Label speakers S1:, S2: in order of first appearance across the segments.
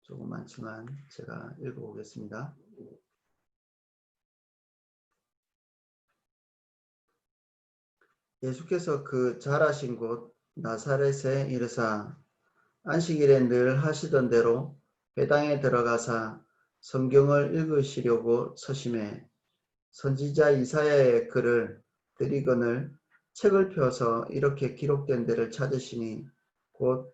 S1: 조금 많지만 제가 읽어보겠습니다. 예수께서 그 자라신 곳 나사렛에 이르사 안식일에 늘 하시던 대로 회당에 들어가사 성경을 읽으시려고 서심해 선지자 이사야의 글을 들이거늘 책을 펴서 이렇게 기록된 데를 찾으시니 곧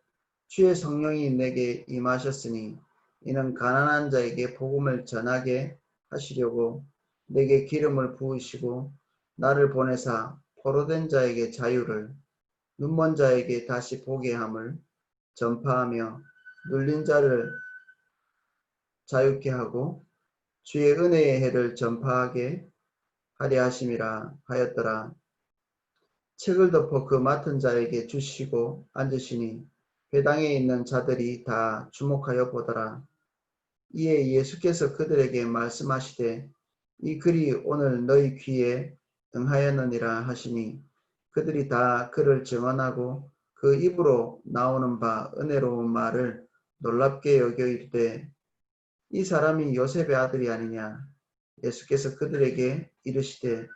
S1: 주의 성령이 내게 임하셨으니 이는 가난한 자에게 복음을 전하게 하시려고 내게 기름을 부으시고 나를 보내사 포로된 자에게 자유를 눈먼 자에게 다시 보게 함을 전파하며 눌린 자를 자유케 하고 주의 은혜의 해를 전파하게 하려 하심이라 하였더라. 책을 덮어 그 맡은 자에게 주시고 앉으시니 회당에 있는 자들이 다 주목하여 보더라. 이에 예수께서 그들에게 말씀하시되 이 글이 오늘 너희 귀에 응하였느니라 하시니 그들이 다 그를 증언하고 그 입으로 나오는 바 은혜로운 말을 놀랍게 여겨 이르되 이 사람이 요셉의 아들이 아니냐. 예수께서 그들에게 이르시되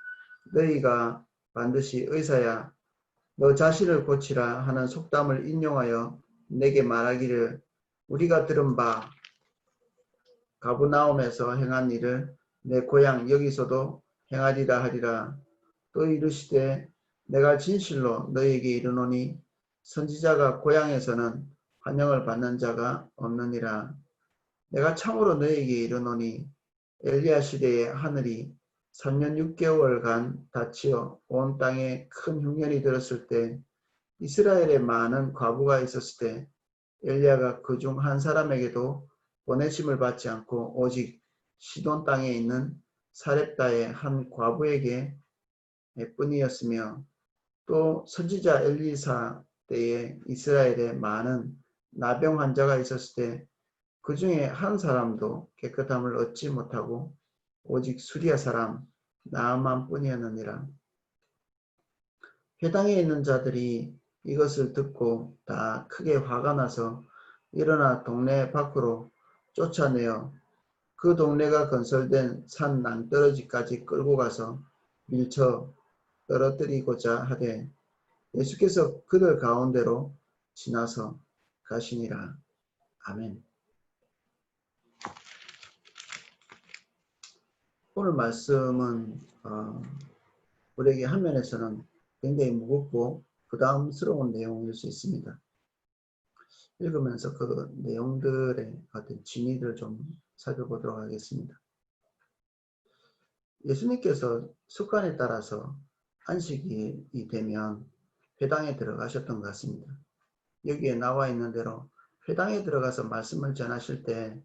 S1: 너희가 반드시 의사야 너 자신을 고치라 하는 속담을 인용하여 내게 말하기를 우리가 들은 바 가브나움에서 행한 일을 내 고향 여기서도 행하리라 하리라. 또 이르시되 내가 진실로 너희에게 이르노니 선지자가 고향에서는 환영을 받는 자가 없느니라. 내가 참으로 너희에게 이르노니 엘리야 시대에 하늘이 3년 6개월간 닫히어 온 땅에 큰 흉년이 들었을 때 이스라엘에 많은 과부가 있었을 때 엘리야가 그중 한 사람에게도 보내심을 받지 않고 오직 시돈 땅에 있는 사렙다의 한 과부에게 뿐이었으며 또 선지자 엘리사 때에 이스라엘에 많은 나병 환자가 있었을 때 그 중에 한 사람도 깨끗함을 얻지 못하고 오직 수리아 사람 나아만 뿐이었느니라. 회당에 있는 자들이 이것을 듣고 다 크게 화가 나서 일어나 동네 밖으로 쫓아내어 그 동네가 건설된 산 낭떠러지까지 끌고 가서 밀쳐 떨어뜨리고자 하되 예수께서 그들 가운데로 지나서 가시니라. 아멘. 오늘 말씀은 우리에게 한 면에서는 굉장히 무겁고 부담스러운 내용일 수 있습니다. 읽으면서 그 내용들의 어떤 진위를 좀 살펴보도록 하겠습니다. 예수님께서 습관에 따라서 안식일이 되면 회당에 들어가셨던 것 같습니다. 여기에 나와 있는 대로 회당에 들어가서 말씀을 전하실 때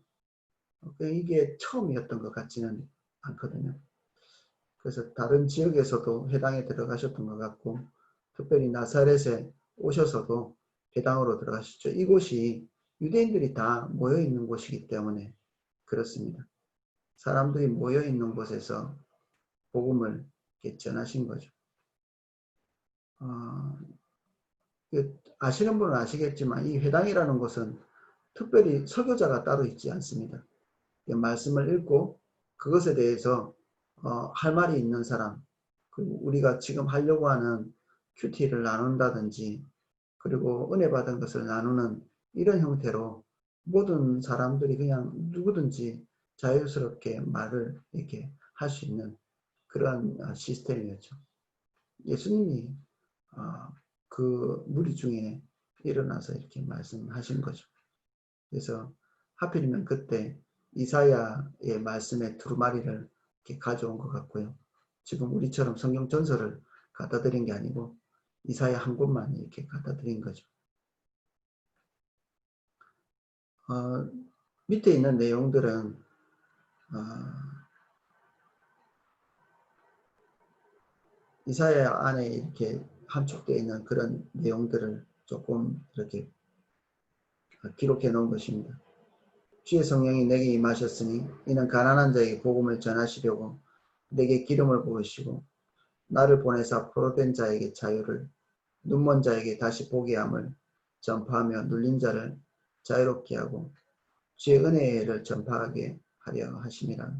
S1: 이게 처음이었던 것 같지는 않거든요. 그래서 다른 지역에서도 회당에 들어가셨던 것 같고 특별히 나사렛에 오셔서도 회당으로 들어가셨죠. 이곳이 유대인들이 다 모여있는 곳이기 때문에 그렇습니다. 사람들이 모여있는 곳에서 복음을 전하신 거죠. 아시는 분은 아시겠지만 이 회당이라는 곳은 특별히 설교자가 따로 있지 않습니다. 말씀을 읽고 그것에 대해서 할 말이 있는 사람, 그리고 우리가 지금 하려고 하는 큐티를 나눈다든지 그리고 은혜 받은 것을 나누는 이런 형태로 모든 사람들이 그냥 누구든지 자유스럽게 말을 이렇게 할 수 있는 그런 시스템이었죠. 예수님이 그 무리 중에 일어나서 이렇게 말씀하신 거죠. 그래서 하필이면 그때 이사야의 말씀의 두루마리를 이렇게 가져온 것 같고요. 지금 우리처럼 성경 전설을 갖다 드린 게 아니고 이사야 한 곳만 이렇게 갖다 드린 거죠. 밑에 있는 내용들은 이사야 안에 이렇게 함축되어 있는 그런 내용들을 조금 이렇게 기록해 놓은 것입니다. 주의 성령이 내게 임하셨으니 이는 가난한 자에게 복음을 전하시려고 내게 기름을 부으시고 나를 보내사 포로된 자에게 자유를 눈먼 자에게 다시 보게 함을 전파하며 눌린 자를 자유롭게 하고 주의 은혜를 전파하게 하려 하심이라.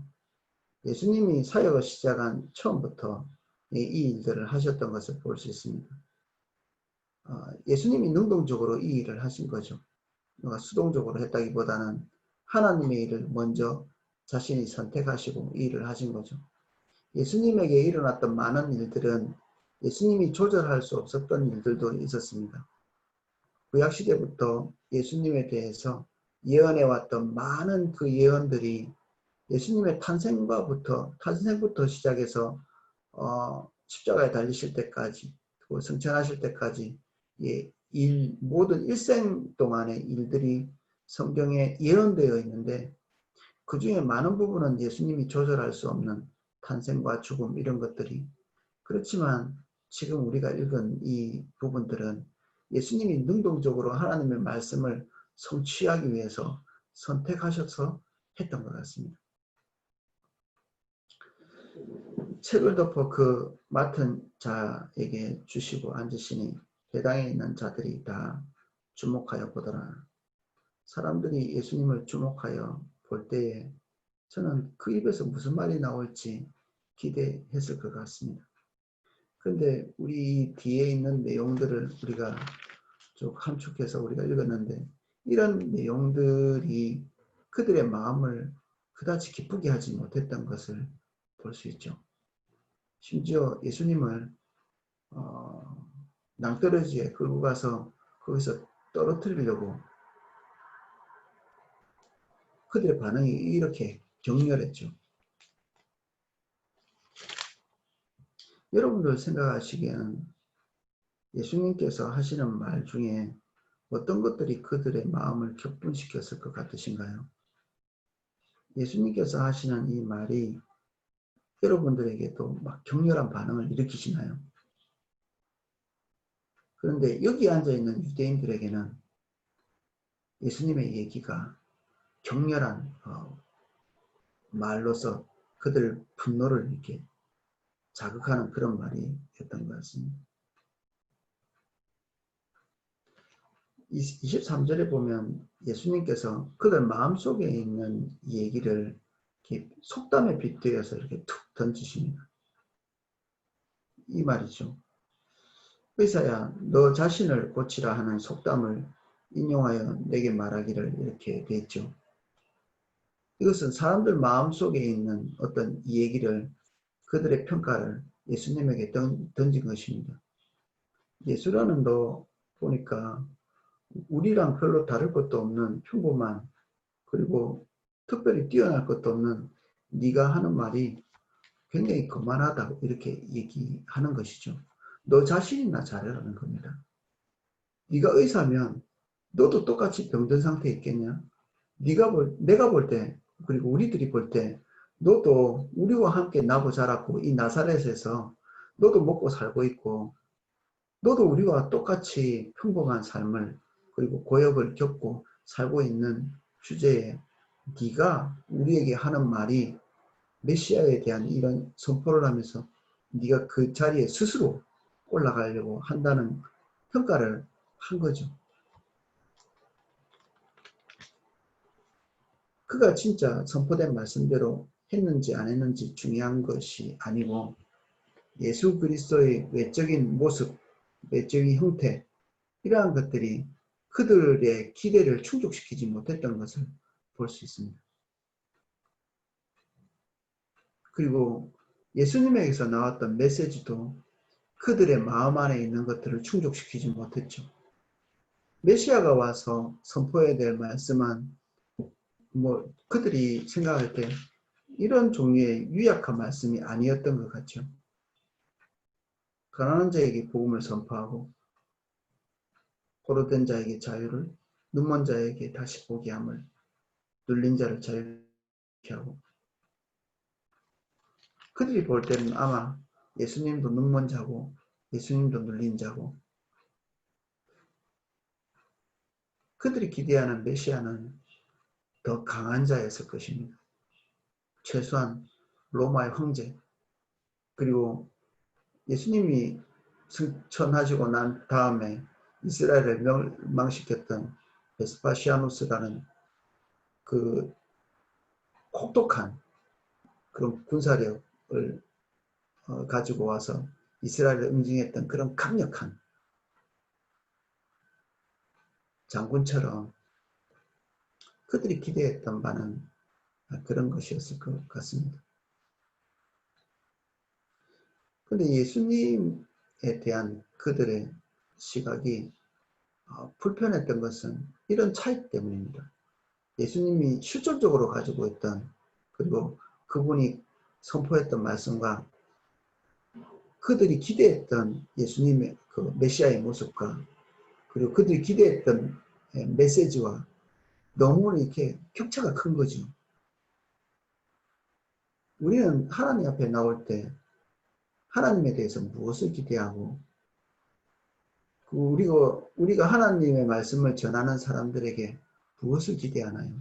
S1: 예수님이 사역을 시작한 처음부터 이 일들을 하셨던 것을 볼 수 있습니다. 예수님이 능동적으로 이 일을 하신 거죠. 수동적으로 했다기보다는 하나님의 일을 먼저 자신이 선택하시고 이 일을 하신 거죠. 예수님에게 일어났던 많은 일들은 예수님이 조절할 수 없었던 일들도 있었습니다. 구약시대부터 예수님에 대해서 예언해왔던 많은 그 예언들이 예수님의 탄생부터 시작해서 십자가에 달리실 때까지, 승천하실 때까지 모든 일생 동안의 일들이 성경에 예언되어 있는데, 그 중에 많은 부분은 예수님이 조절할 수 없는 탄생과 죽음 이런 것들이, 그렇지만 지금 우리가 읽은 이 부분들은 예수님이 능동적으로 하나님의 말씀을 성취하기 위해서 선택하셔서 했던 것 같습니다. 책을 덮어 그 맡은 자에게 주시고 앉으시니 회당에 있는 자들이 다 주목하여 보더라. 사람들이 예수님을 주목하여 볼 때에 저는 그 입에서 무슨 말이 나올지 기대했을 것 같습니다. 그런데 우리 뒤에 있는 내용들을 우리가 쭉 함축해서 우리가 읽었는데, 이런 내용들이 그들의 마음을 그다지 기쁘게 하지 못했던 것을 볼 수 있죠. 심지어 예수님을 낭떠러지에 끌고 가서 거기서 떨어뜨리려고 그들의 반응이 이렇게 격렬했죠. 여러분들 생각하시기에는 예수님께서 하시는 말 중에 어떤 것들이 그들의 마음을 격분시켰을 것 같으신가요? 예수님께서 하시는 이 말이 여러분들에게도 막 격렬한 반응을 일으키시나요? 그런데 여기 앉아있는 유대인들에게는 예수님의 얘기가 격렬한 말로서 그들 분노를 이렇게 자극하는 그런 말이었던 것 같습니다. 23절에 보면 예수님께서 그들 마음속에 있는 얘기를 이렇게 속담에 빗대어서 이렇게 툭 던지십니다. 이 말이죠. 의사야, 너 자신을 고치라 하는 속담을 인용하여 내게 말하기를, 이렇게 돼 있죠. 이것은 사람들 마음속에 있는 어떤 얘기를, 그들의 평가를 예수님에게 던진 것입니다. 예수라는도 보니까 우리랑 별로 다를 것도 없는 평범한, 그리고 특별히 뛰어날 것도 없는 네가 하는 말이 굉장히 거만하다고 이렇게 얘기하는 것이죠. 너 자신이나 잘하라는 겁니다. 네가 의사면 너도 똑같이 병든 상태에 있겠냐? 내가 볼 때, 그리고 우리들이 볼 때 너도 우리와 함께 나고 자랐고 이 나사렛에서 너도 먹고 살고 있고, 너도 우리와 똑같이 평범한 삶을, 그리고 고역을 겪고 살고 있는 주제에 네가 우리에게 하는 말이 메시아에 대한 이런 선포를 하면서 네가 그 자리에 스스로 올라가려고 한다는 평가를 한 거죠. 그가 진짜 선포된 말씀대로 했는지 안 했는지 중요한 것이 아니고, 예수 그리스도의 외적인 모습, 외적인 형태, 이러한 것들이 그들의 기대를 충족시키지 못했던 것을 볼 수 있습니다. 그리고 예수님에게서 나왔던 메시지도 그들의 마음 안에 있는 것들을 충족시키지 못했죠. 메시아가 와서 선포해야 될 말씀은 그들이 생각할 때 이런 종류의 유약한 말씀이 아니었던 것 같죠. 가난한 자에게 복음을 선포하고, 포로된 자에게 자유를, 눈먼 자에게 다시 보게 함을, 눌린 자를 자유케 하고, 그들이 볼 때는 아마 예수님도 눈먼 자고 예수님도 눌린 자고, 그들이 기대하는 메시아는 더 강한 자였을 것입니다. 최소한 로마의 황제, 그리고 예수님이 승천하시고 난 다음에 이스라엘을 멸망시켰던 베스파시아누스라는 그 혹독한 그런 군사력을 가지고 와서 이스라엘을 응징했던 그런 강력한 장군처럼 그들이 기대했던 바는 그런 것이었을 것 같습니다. 그런데 예수님에 대한 그들의 시각이 불편했던 것은 이런 차이 때문입니다. 예수님이 실존적으로 가지고 있던, 그리고 그분이 선포했던 말씀과 그들이 기대했던 예수님의 그 메시아의 모습과, 그리고 그들이 기대했던 메시지와 너무 이렇게 격차가 큰 거죠. 우리는 하나님 앞에 나올 때 하나님에 대해서 무엇을 기대하고, 우리가 하나님의 말씀을 전하는 사람들에게 무엇을 기대하나요?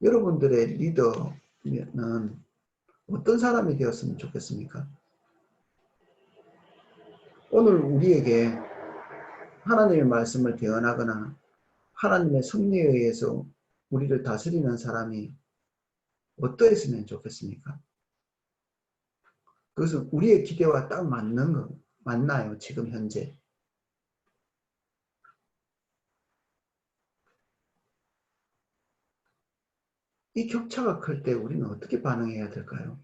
S1: 여러분들의 리더는 어떤 사람이 되었으면 좋겠습니까? 오늘 우리에게 하나님의 말씀을 대언하거나 하나님의 섭리에 의해서 우리를 다스리는 사람이 어떠했으면 좋겠습니까? 그것은 우리의 기대와 딱 맞는 거 맞나요? 지금 현재. 이 격차가 클 때 우리는 어떻게 반응해야 될까요?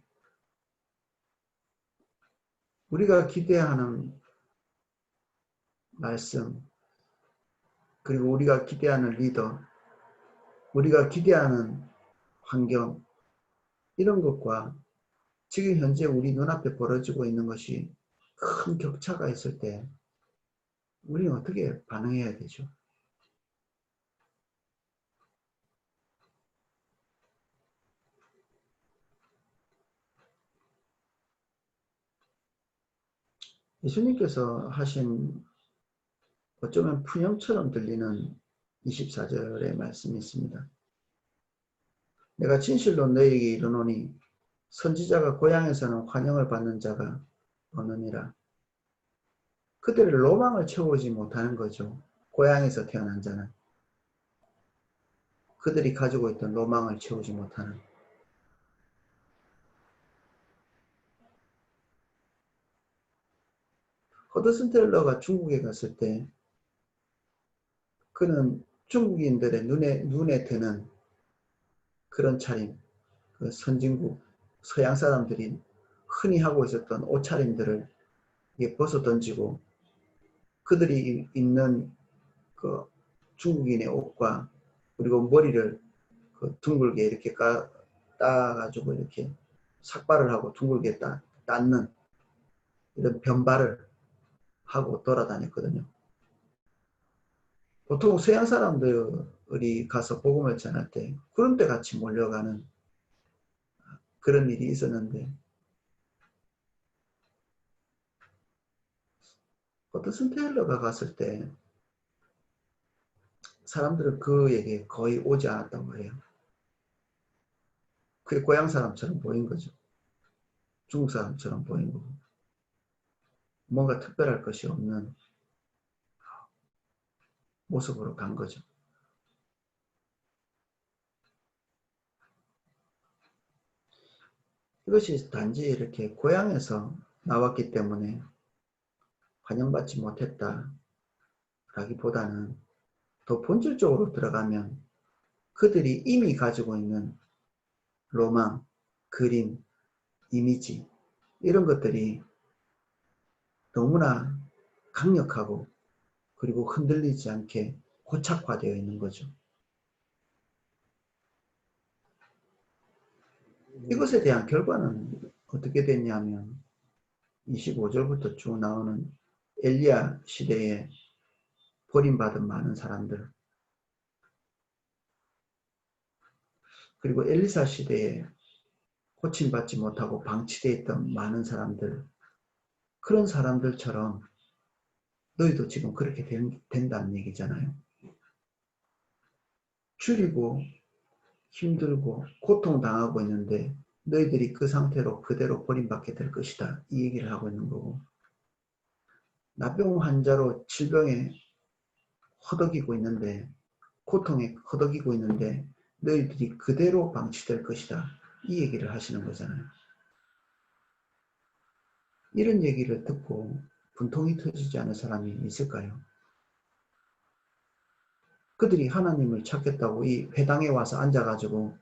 S1: 우리가 기대하는 말씀, 그리고 우리가 기대하는 리더, 우리가 기대하는 환경, 이런 것과 지금 현재 우리 눈앞에 벌어지고 있는 것이 큰 격차가 있을 때 우리는 어떻게 반응해야 되죠? 예수님께서 하신 어쩌면 푸념처럼 들리는 24절의 말씀이 있습니다. 내가 진실로 너희에게 이르노니 선지자가 고향에서는 환영을 받는 자가 없느니라. 그들의 로망을 채우지 못하는 거죠. 고향에서 태어난 자는. 그들이 가지고 있던 로망을 채우지 못하는. 허드슨 텔러가 중국에 갔을 때 그는 중국인들의 눈에 드는 그런 차림, 그 선진국 서양 사람들이 흔히 하고 있었던 옷차림들을 벗어 던지고 그들이 입는 그 중국인의 옷과, 그리고 머리를 둥글게 이렇게 따가지고 이렇게 삭발을 하고 둥글게 닦는 이런 변발을 하고 돌아다녔거든요. 보통 서양 사람들이 가서 복음을 전할 때 그런 때 같이 몰려가는 그런 일이 있었는데, 허드슨 테일러가 갔을 때 사람들은 그에게 거의 오지 않았다고 해요. 그게 고향 사람처럼 보인 거죠. 중국 사람처럼 보인 거고, 뭔가 특별할 것이 없는 모습으로 간 거죠. 이것이 단지 이렇게 고향에서 나왔기 때문에 환영받지 못했다라기보다는 더 본질적으로 들어가면 그들이 이미 가지고 있는 로망, 그림, 이미지, 이런 것들이 너무나 강력하고 그리고 흔들리지 않게 고착화되어 있는 거죠. 이것에 대한 결과는 어떻게 됐냐면 25절부터 쭉 나오는 엘리야 시대에 버림받은 많은 사람들, 그리고 엘리사 시대에 고침받지 못하고 방치되어 있던 많은 사람들, 그런 사람들처럼 너희도 지금 그렇게 된다는 얘기잖아요. 줄이고 힘들고 고통당하고 있는데 너희들이 그 상태로 그대로 버림받게 될 것이다, 이 얘기를 하고 있는 거고, 나병 환자로 질병에 허덕이고 있는데 고통에 허덕이고 있는데 너희들이 그대로 방치될 것이다. 이 얘기를 하시는 거잖아요. 이런 얘기를 듣고 분통이 터지지 않은 사람이 있을까요? 그들이 하나님을 찾겠다고 이 회당에 와서 앉아가지고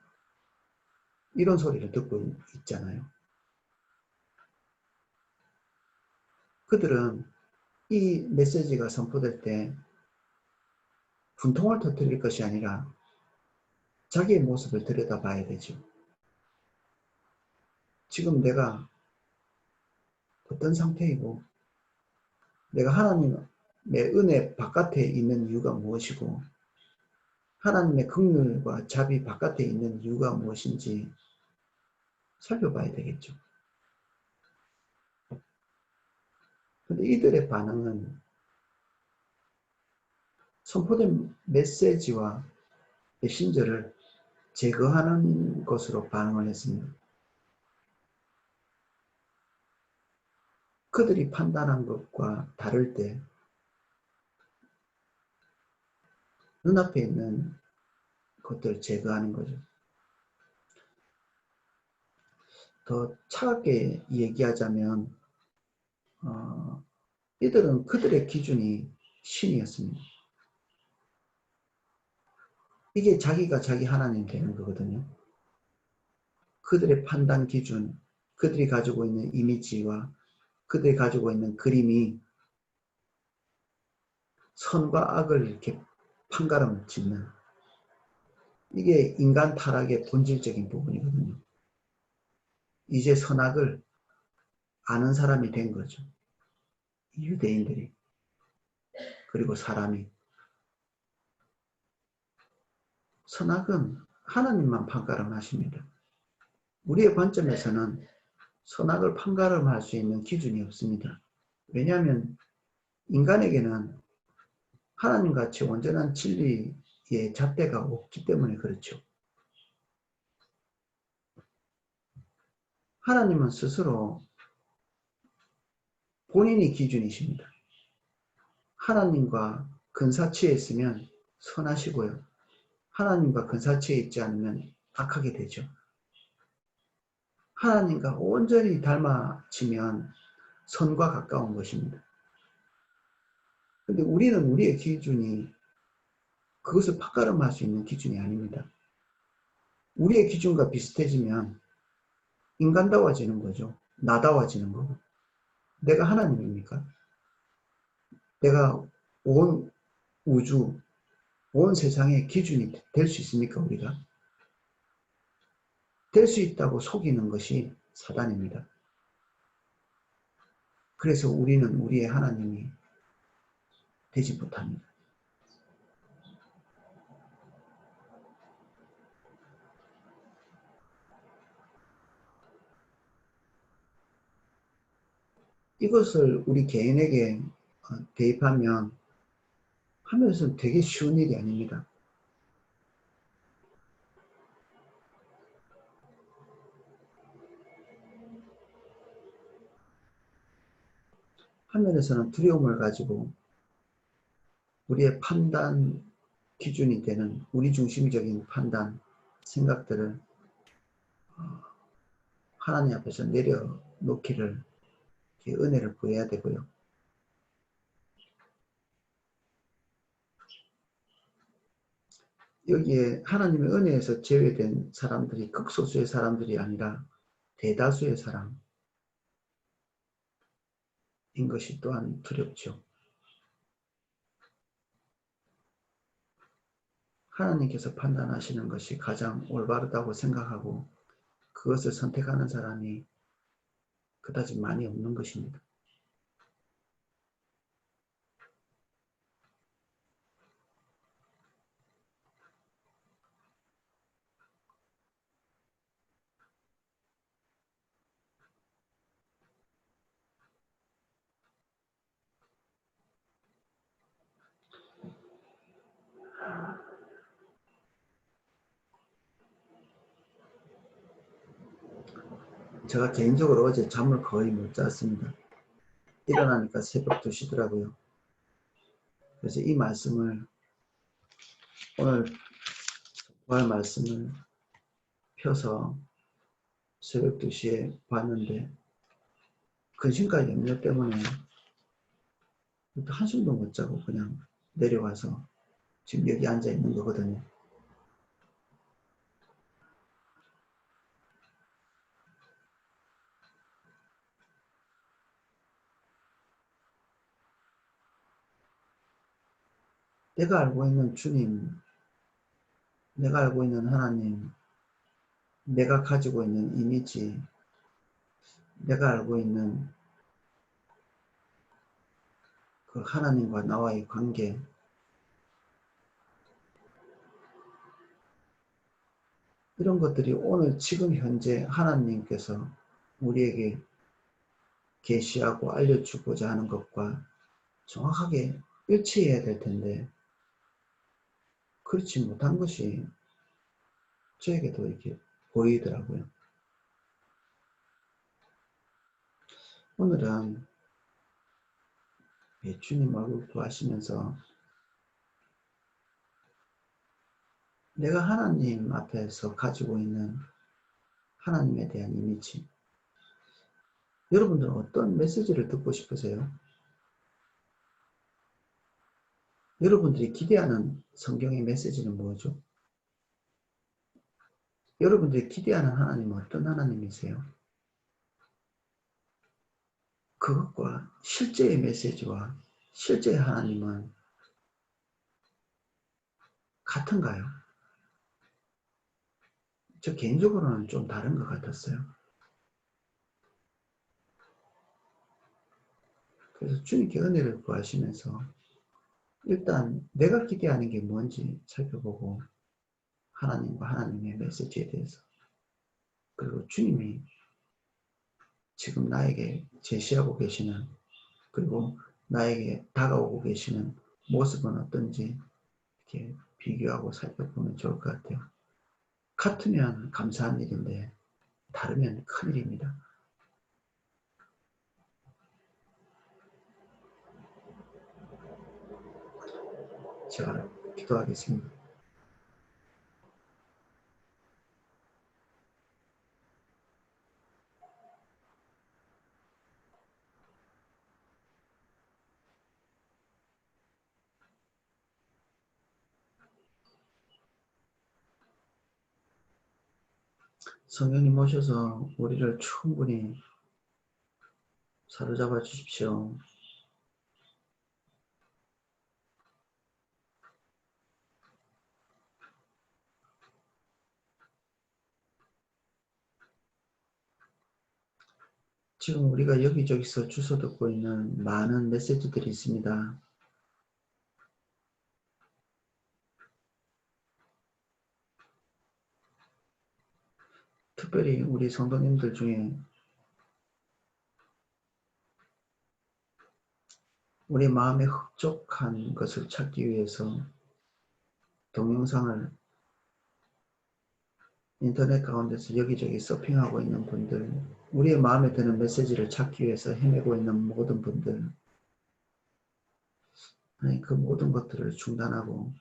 S1: 이런 소리를 듣고 있잖아요. 그들은 이 메시지가 선포될 때 분통을 터뜨릴 것이 아니라 자기의 모습을 들여다봐야 되죠. 지금 내가 어떤 상태이고 내가 하나님의 은혜 바깥에 있는 이유가 무엇이고 하나님의 긍휼과 자비 바깥에 있는 이유가 무엇인지 살펴봐야 되겠죠. 그런데 이들의 반응은 선포된 메시지와 메신저를 제거하는 것으로 반응을 했습니다. 그들이 판단한 것과 다를 때 눈앞에 있는 것들을 제거하는 거죠. 더 차갑게 얘기하자면 이들은 그들의 기준이 신이었습니다. 이게 자기가 자기 하나님 되는 거거든요. 그들의 판단 기준, 그들이 가지고 있는 이미지와 그들이 가지고 있는 그림이 선과 악을 이렇게 판가름 짓는 이게 인간 타락의 본질적인 부분이거든요. 이제 선악을 아는 사람이 된 거죠. 유대인들이. 그리고 사람이. 선악은 하나님만 판가름하십니다. 우리의 관점에서는 선악을 판가름할 수 있는 기준이 없습니다. 왜냐하면 인간에게는 하나님같이 온전한 진리의 잣대가 없기 때문에 그렇죠. 하나님은 스스로 본인이 기준이십니다. 하나님과 근사치에 있으면 선하시고요. 하나님과 근사치에 있지 않으면 악하게 되죠. 하나님과 온전히 닮아지면 선과 가까운 것입니다. 그런데 우리는 우리의 기준이 그것을 판가름할 수 있는 기준이 아닙니다. 우리의 기준과 비슷해지면 인간다워지는 거죠. 나다워지는 거고. 내가 하나님입니까? 내가 온 우주, 온 세상의 기준이 될 수 있습니까? 우리가? 될 수 있다고 속이는 것이 사단입니다. 그래서 우리는 우리의 하나님이 되지 못합니다. 이것을 우리 개인에게 대입하면 하면서 되게 쉬운 일이 아닙니다. 한면에서는 두려움을 가지고 우리의 판단 기준이 되는 우리 중심적인 판단, 생각들을 하나님 앞에서 내려놓기를 은혜를 구해야 되고요. 여기에 하나님의 은혜에서 제외된 사람들이 극소수의 사람들이 아니라 대다수의 사람인 것이 또한 두렵죠. 하나님께서 판단하시는 것이 가장 올바르다고 생각하고 그것을 선택하는 사람이 그다지 많이 없는 것입니다. 제가 개인적으로 어제 잠을 거의 못 잤습니다. 일어나니까 새벽 2시더라고요. 그래서 이 말씀을 오늘 부활 말씀을 펴서 새벽 2시에 봤는데 근심과 염려 때문에 한숨도 못 자고 그냥 내려와서 지금 여기 앉아 있는 거거든요. 내가 알고 있는 주님, 내가 알고 있는 하나님, 내가 가지고 있는 이미지, 내가 알고 있는 그 하나님과 나와의 관계, 이런 것들이 오늘 지금 현재 하나님께서 우리에게 계시하고 알려주고자 하는 것과 정확하게 일치해야 될 텐데 그렇지 못한 것이 저에게도 이렇게 보이더라고요. 오늘은 주님 얼굴 구하시면서 내가 하나님 앞에서 가지고 있는 하나님에 대한 이미지, 여러분들은 어떤 메시지를 듣고 싶으세요? 여러분들이 기대하는 성경의 메시지는 뭐죠? 여러분들이 기대하는 하나님은 어떤 하나님이세요? 그것과 실제의 메시지와 실제의 하나님은 같은가요? 저 개인적으로는 좀 다른 것 같았어요. 그래서 주님께 은혜를 구하시면서 일단 내가 기대하는 게 뭔지 살펴보고 하나님과 하나님의 메시지에 대해서 그리고 주님이 지금 나에게 제시하고 계시는 그리고 나에게 다가오고 계시는 모습은 어떤지 이렇게 비교하고 살펴보면 좋을 것 같아요. 같으면 감사한 일인데 다르면 큰일입니다. 제가 기도하겠습니다. 성령님 오셔서 우리를 충분히 사로잡아 주십시오. 지금 우리가 여기저기서 주워 듣고 있는 많은 메시지들이 있습니다. 특별히 우리 성도님들 중에 우리 마음에 흡족한 것을 찾기 위해서 동영상을 인터넷 가운데서 여기저기 서핑하고 있는 분들, 우리의 마음에 드는 메시지를 찾기 위해서 헤매고 있는 모든 분들, 그 모든 것들을 중단하고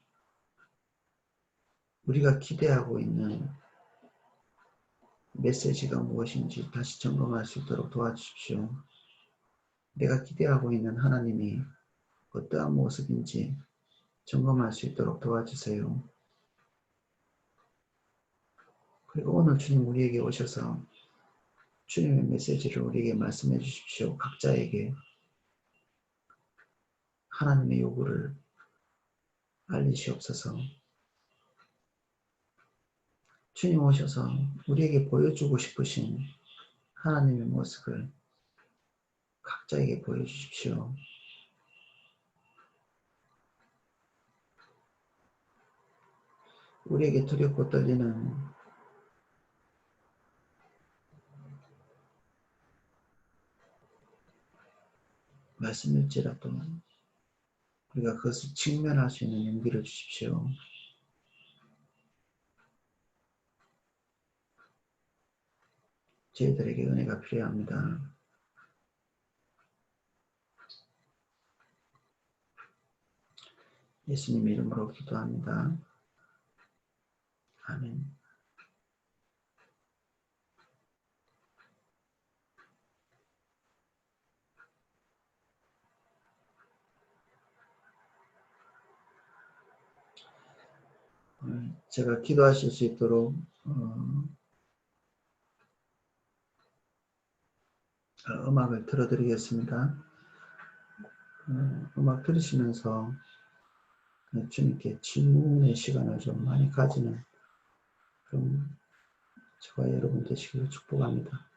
S1: 우리가 기대하고 있는 메시지가 무엇인지 다시 점검할 수 있도록 도와주십시오. 내가 기대하고 있는 하나님이 어떠한 모습인지 점검할 수 있도록 도와주세요. 그리고 오늘 주님 우리에게 오셔서 주님의 메시지를 우리에게 말씀해 주십시오. 각자에게 하나님의 요구를 알리시옵소서. 주님 오셔서 우리에게 보여주고 싶으신 하나님의 모습을 각자에게 보여주십시오. 우리에게 두렵고 떨리는 말씀일지라도 우리가 그것을 직면할 수 있는 용기를 주십시오. 저희들에게 은혜가 필요합니다. 예수님 이름으로 기도합니다. 아멘. 제가 기도하실 수 있도록 음악을 틀어드리겠습니다. 음악 들으시면서 주님께 질문의 시간을 좀 많이 가지는 그런 저와 여러분 되시기를 축복합니다.